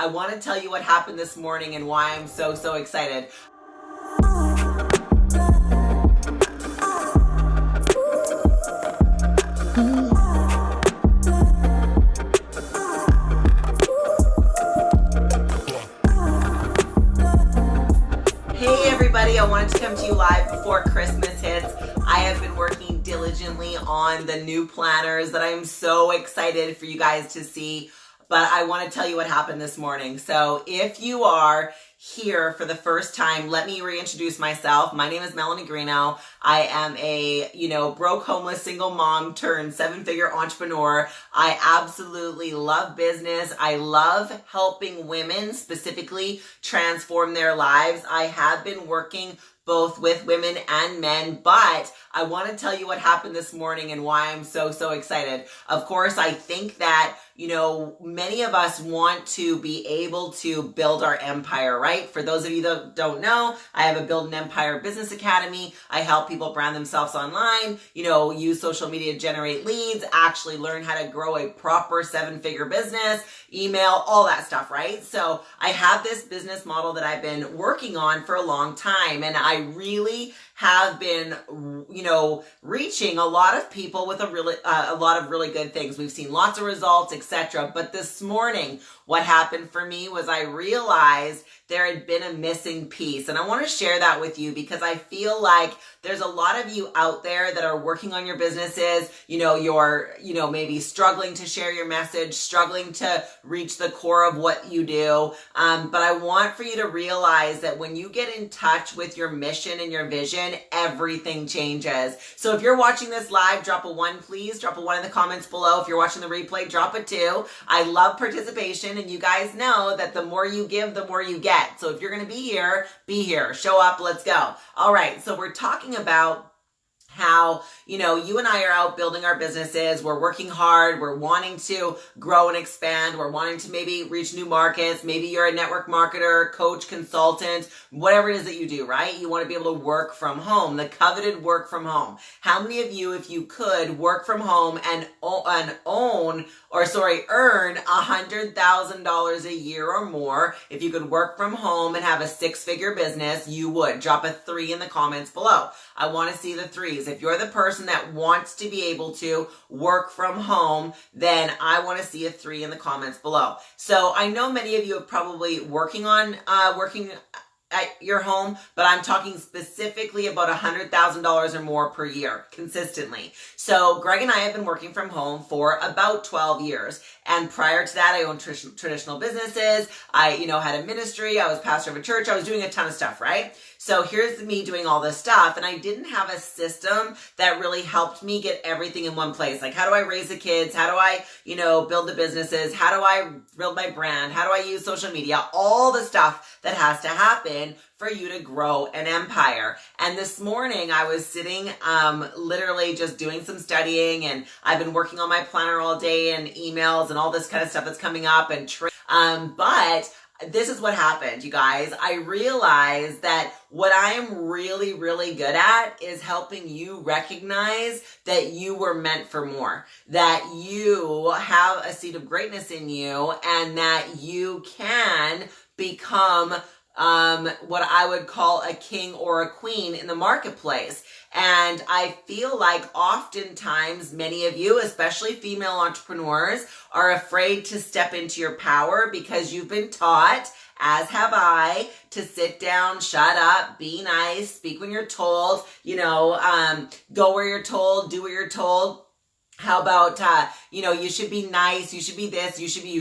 I want to tell you what happened this morning and why I'm so excited. Hey everybody, I wanted to come to you live before Christmas hits. I have been working diligently on the new planners that I'm so excited for you guys to see, but I want to tell you what happened this morning. So if you are here for the first time, let me reintroduce myself. My name is Melanie. I am a, broke, homeless, single mom turned 7-figure entrepreneur. I absolutely love business. I love helping women specifically transform their lives. I have been working both with women and men, but I want to tell you what happened this morning and why I'm so excited. Of course, I think that, many of us want to be able to build our empire, right? For those of you that don't know, I have a Build an Empire Business Academy. I help people brand themselves online, use social media to generate leads, actually learn how to grow a proper 7-figure business, email, all that stuff, right? So I have this business model that I've been working on for a long time, and I really have been, reaching a lot of people with a lot of really good things. We've seen lots of results, etc. But this morning, what happened for me was I realized there had been a missing piece. And I want to share that with you because I feel like there's a lot of you out there that are working on your businesses. You're, maybe struggling to share your message, struggling to reach the core of what you do. But I want for you to realize that when you get in touch with your mission and your vision, everything changes. So if you're watching this live, drop a 1, please. Drop a 1 in the comments below. If you're watching the replay, drop a 2. I love participation, and you guys know that the more you give, the more you get. So if you're going to be here, show up, let's go. All right, so we're talking about how, you and I are out building our businesses. We're working hard. We're wanting to grow and expand. We're wanting to maybe reach new markets. Maybe you're a network marketer, coach, consultant, whatever it is that you do, right? You want to be able to work from home, the coveted work from home. How many of you, if you could work from home and earn $100,000 a year or more, if you could work from home and have a 6-figure business, you would? Drop a 3 in the comments below. I want to see the 3s. If you're the person that wants to be able to work from home, then I want to see a 3 in the comments below. So I know many of you are probably working at your home, but I'm talking specifically about $100,000 or more per year consistently. So Greg and I have been working from home for about 12 years. And prior to that, I owned traditional businesses. I, had a ministry. I was pastor of a church. I was doing a ton of stuff, right? So here's me doing all this stuff, and I didn't have a system that really helped me get everything in one place. Like, how do I raise the kids? How do I, build the businesses? How do I build my brand? How do I use social media? All the stuff that has to happen for you to grow an empire. And this morning I was sitting, literally just doing some studying, and I've been working on my planner all day and emails and all this kind of stuff that's coming up but this is what happened, you guys. I realized that what I am really good at is helping you recognize that you were meant for more, that you have a seed of greatness in you, and that you can become what I would call a king or a queen in the marketplace. And I feel like oftentimes many of you, especially female entrepreneurs, are afraid to step into your power because you've been taught, as have I, to sit down, shut up, be nice, speak when you're told, go where you're told, do what you're told. How about, you should be nice, you should be this, you should do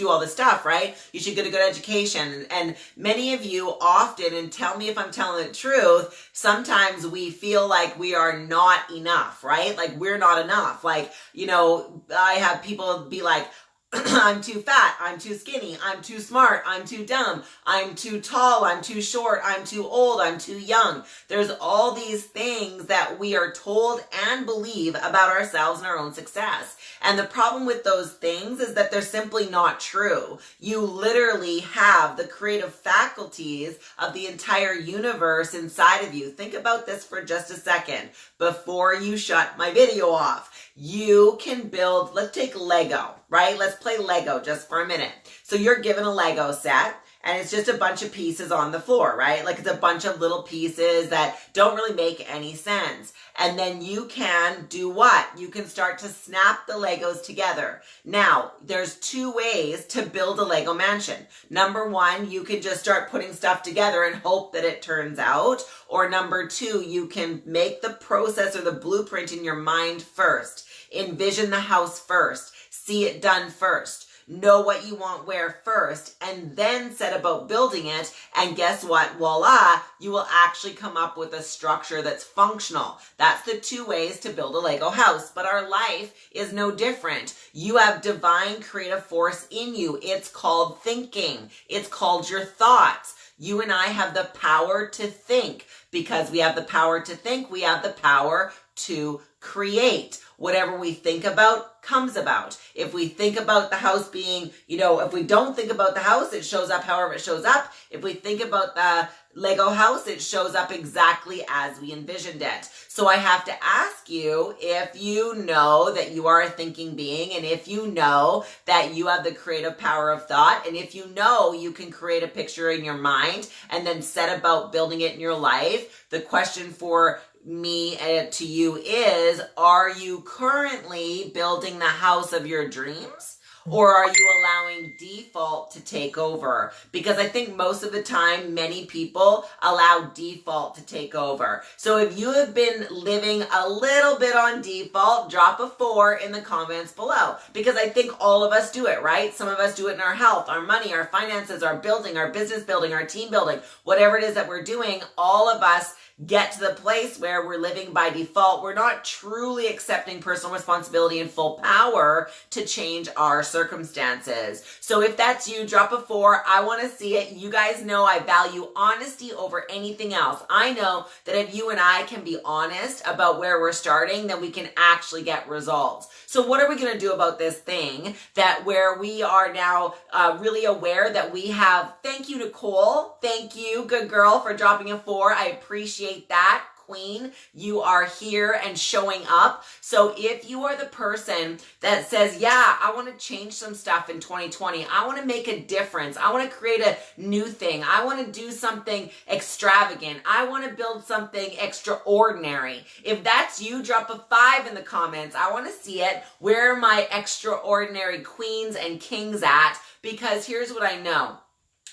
all this stuff, right? You should get a good education. And many of you often, and tell me if I'm telling the truth, sometimes we feel like we are not enough, right? Like we're not enough. Like, I have people be like, I'm too fat, I'm too skinny, I'm too smart, I'm too dumb, I'm too tall, I'm too short, I'm too old, I'm too young. There's all these things that we are told and believe about ourselves and our own success. And the problem with those things is that they're simply not true. You literally have the creative faculties of the entire universe inside of you. Think about this for just a second before you shut my video off. you can build, let's take Lego, right? Let's play Lego just for a minute. So you're given a Lego set, and it's just a bunch of pieces on the floor, right? Like it's a bunch of little pieces that don't really make any sense. And then you can do what? You can start to snap the Legos together. Now, there's two ways to build a Lego mansion. Number one, you can just start putting stuff together and hope that it turns out. Or number two, you can make the process or the blueprint in your mind first. Envision the house first. See it done first. Know what you want where first, and then set about building it. And guess what? Voila, you will actually come up with a structure that's functional. That's the two ways to build a Lego house. But our life is no different. You have divine creative force in you. It's called thinking. It's called your thoughts. You and I have the power to think. Because we have the power to think, we have the power to create. Whatever we think about comes about. If we think about the house being, if we don't think about the house, it shows up however it shows up. If we think about the Lego house, it shows up exactly as we envisioned it. So I have to ask you if you know that you are a thinking being, and if you know that you have the creative power of thought, and if you know you can create a picture in your mind and then set about building it in your life, the question for me to you is, are you currently building the house of your dreams? Or are you allowing default to take over? Because I think most of the time, many people allow default to take over. So if you have been living a little bit on default, drop a 4 in the comments below. Because I think all of us do it, right? Some of us do it in our health, our money, our finances, our building, our business building, our team building, whatever it is that we're doing, all of us get to the place where we're living by default. We're not truly accepting personal responsibility and full power to change our circumstances. So if that's you, drop a 4. I want to see it. You guys know I value honesty over anything else. I know that if you and I can be honest about where we're starting, then we can actually get results. So what are we going to do about this thing that where we are now really aware that we have, thank you, Nicole. Thank you, good girl, for dropping a 4. I appreciate that. Queen, you are here and showing up. So if you are the person that says, yeah, I want to change some stuff in 2020. I want to make a difference. I want to create a new thing. I want to do something extravagant. I want to build something extraordinary. If that's you, drop a 5 in the comments. I want to see it. Where are my extraordinary queens and kings at? Because here's what I know.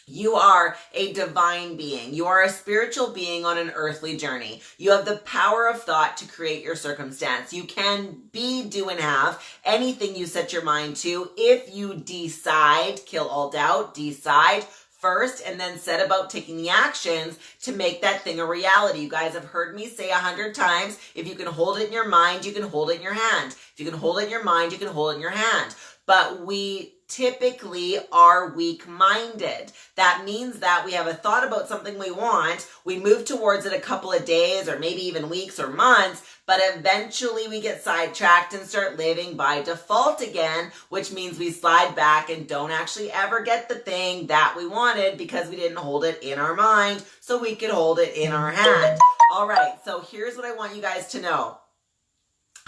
You are a divine being. You are a spiritual being on an earthly journey. You have the power of thought to create your circumstance. You can be, do, and have anything you set your mind to if you decide, kill all doubt, decide first, and then set about taking the actions to make that thing a reality. You guys have heard me say 100 times, if you can hold it in your mind, you can hold it in your hand. If you can hold it in your mind, you can hold it in your hand. But we typically are weak-minded. That means that we have a thought about something we want, we move towards it a couple of days or maybe even weeks or months, but eventually we get sidetracked and start living by default again, which means we slide back and don't actually ever get the thing that we wanted because we didn't hold it in our mind so we could hold it in our hand. All right, so here's what I want you guys to know.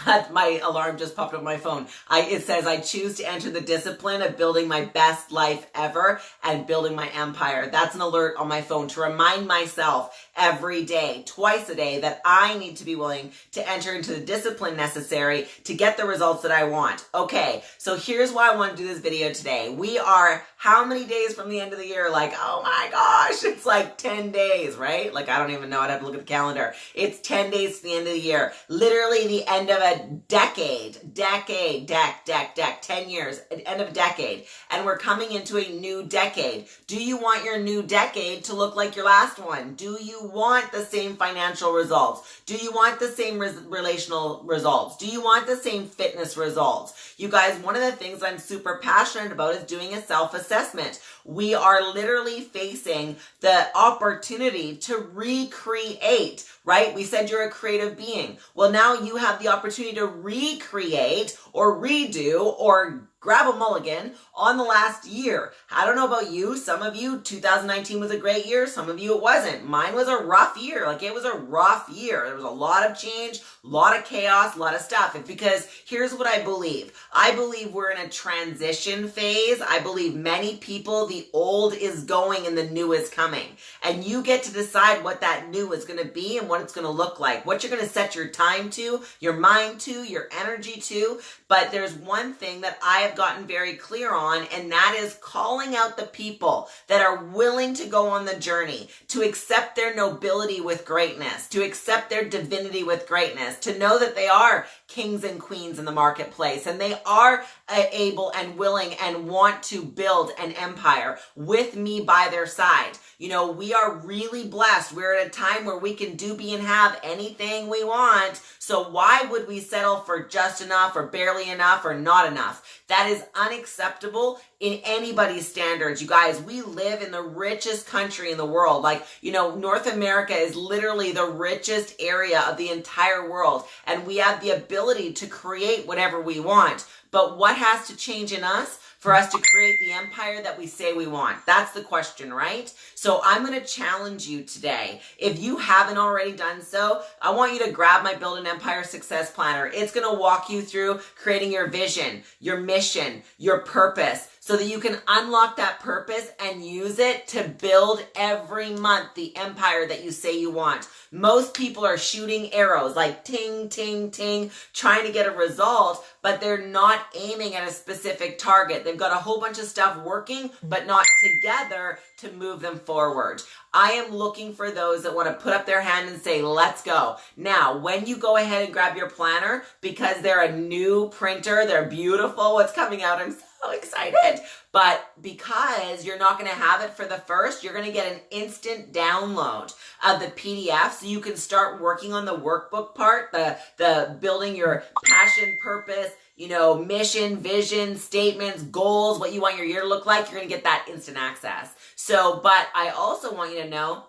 My alarm just popped up on my phone. It says, I choose to enter the discipline of building my best life ever and building my empire. That's an alert on my phone to remind myself every day, twice a day, that I need to be willing to enter into the discipline necessary to get the results that I want. Okay, so here's why I want to do this video today. We are how many days from the end of the year? Like, oh my gosh, it's like 10 days, right? Like, I don't even know. I'd have to look at the calendar. It's 10 days to the end of the year. Literally the end of a decade, 10 years, end of a decade. And we're coming into a new decade. Do you want your new decade to look like your last one? Do you want the same financial results? Do you want the same relational results? Do you want the same fitness results? You guys, one of the things I'm super passionate about is doing a self-assessment. We are literally facing the opportunity to recreate, right? We said you're a creative being. Well, now you have the opportunity to recreate or redo or grab a mulligan on the last year. I don't know about you. Some of you, 2019 was a great year. Some of you, it wasn't. Mine was a rough year. Like, it was a rough year. There was a lot of change, a lot of chaos, a lot of stuff. It's because here's what I believe. I believe we're in a transition phase. I believe many people, the old is going and the new is coming. And you get to decide what that new is going to be and what it's going to look like, what you're going to set your time to, your mind to, your energy to. But there's one thing that I have gotten very clear on, and that is calling out the people that are willing to go on the journey, to accept their nobility with greatness, to accept their divinity with greatness, to know that they are kings and queens in the marketplace, and they are able and willing and want to build an empire with me by their side. You know, we are really blessed. We're at a time where we can do, be, and have anything we want. So why would we settle for just enough or barely enough or not enough? That is unacceptable in anybody's standards. You guys, we live in the richest country in the world. Like, you know, North America is literally the richest area of the entire world. And we have the ability to create whatever we want. But what has to change in us for us to create the empire that we say we want? That's the question, right? So I'm going to challenge you today. If you haven't already done so, I want you to grab my Build an Empire Success Planner. It's going to walk you through creating your vision, your mission, your purpose, so that you can unlock that purpose and use it to build every month the empire that you say you want. Most people are shooting arrows like ting, ting, ting, trying to get a result, but they're not aiming at a specific target. They've got a whole bunch of stuff working, but not together to move them forward. I am looking for those that want to put up their hand and say, let's go. Now, when you go ahead and grab your planner, because they're a new printer, they're beautiful, what's coming out, I'm so excited. But because you're not going to have it for the first, you're going to get an instant download of the PDF so you can start working on the workbook part, the building your passion, purpose, you know, mission, vision, statements, goals, what you want your year to look like. You're going to get that instant access. So, but I also want you to know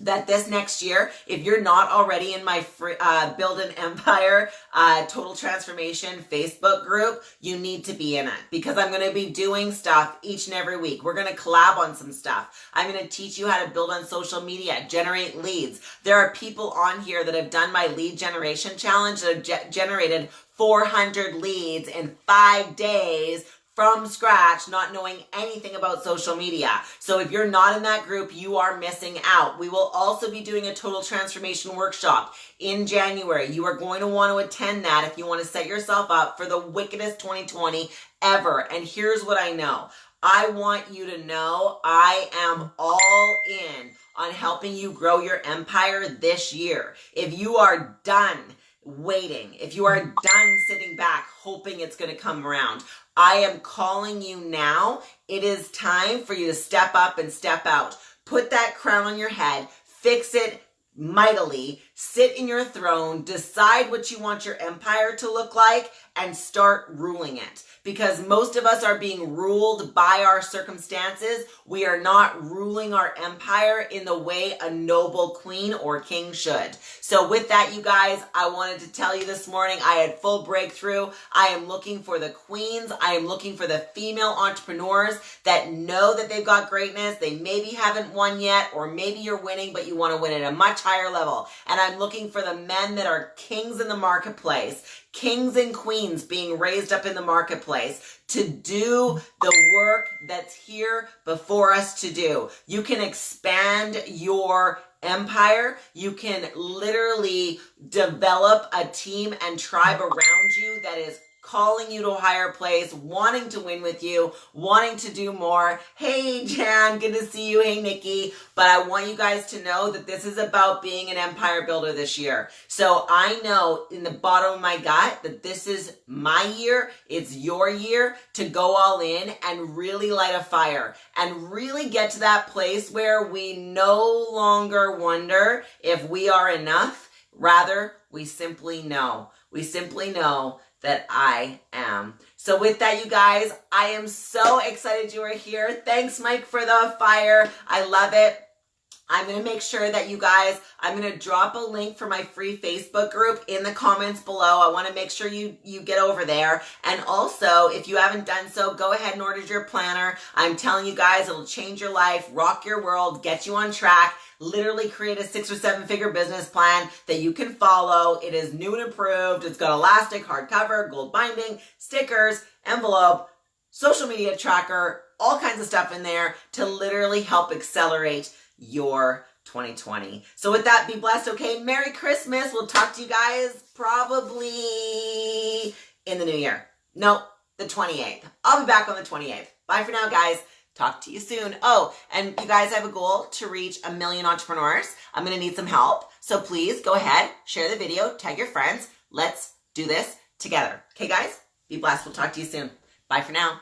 that this next year, if you're not already in my free, Build an Empire Total Transformation Facebook group, you need to be in it, because I'm going to be doing stuff each and every week. We're going to collab on some stuff. I'm going to teach you how to build on social media, generate leads. There are people on here that have done my lead generation challenge that have generated 400 leads in 5 days from scratch, not knowing anything about social media. So if you're not in that group, you are missing out. We will also be doing a total transformation workshop in January. You are going to want to attend that if you want to set yourself up for the wickedest 2020 ever. And here's what I know. I want you to know I am all in on helping you grow your empire this year. If you are done waiting, if you are done sitting back hoping it's going to come around, I am calling you now. It is time for you to step up and step out. Put that crown on your head, fix it mightily, sit in your throne, decide what you want your empire to look like, and start ruling it. Because most of us are being ruled by our circumstances. We are not ruling our empire in the way a noble queen or king should. So with that, you guys, I wanted to tell you this morning, I had full breakthrough. I am looking for the queens. I am looking for the female entrepreneurs that know that they've got greatness. They maybe haven't won yet, or maybe you're winning, but you want to win at a much higher level. And I'm looking for the men that are kings in the marketplace, kings and queens being raised up in the marketplace to do the work that's here before us to do. You can expand your empire. You can literally develop a team and tribe around you that is calling you to a higher place, wanting to win with you, wanting to do more. Hey, Jan, good to see you. Hey, Nikki. But I want you guys to know that this is about being an empire builder this year. So I know in the bottom of my gut that this is my year. It's your year to go all in and really light a fire and really get to that place where we no longer wonder if we are enough. Rather, we simply know. We simply know that I am. So with that, you guys, I am so excited you are here. Thanks, Mike, for the fire. I love it. I'm going to make sure that you guys, I'm going to drop a link for my free Facebook group in the comments below. I want to make sure you get over there. And also, if you haven't done so, go ahead and order your planner. I'm telling you guys, it'll change your life, rock your world, get you on track, literally create a 6 or 7 figure business plan that you can follow. It is new and improved. It's got elastic, hardcover, gold binding, stickers, envelope, social media tracker, all kinds of stuff in there to literally help accelerate your 2020. So with that, be blessed, okay? Merry Christmas. We'll talk to you guys probably in the new year. No, the 28th. I'll be back on the 28th. Bye for now, guys. Talk to you soon. Oh, and you guys, I have a goal to reach 1 million entrepreneurs. I'm going to need some help. So please go ahead, share the video, tag your friends. Let's do this together. Okay, guys? Be blessed. We'll talk to you soon. Bye for now.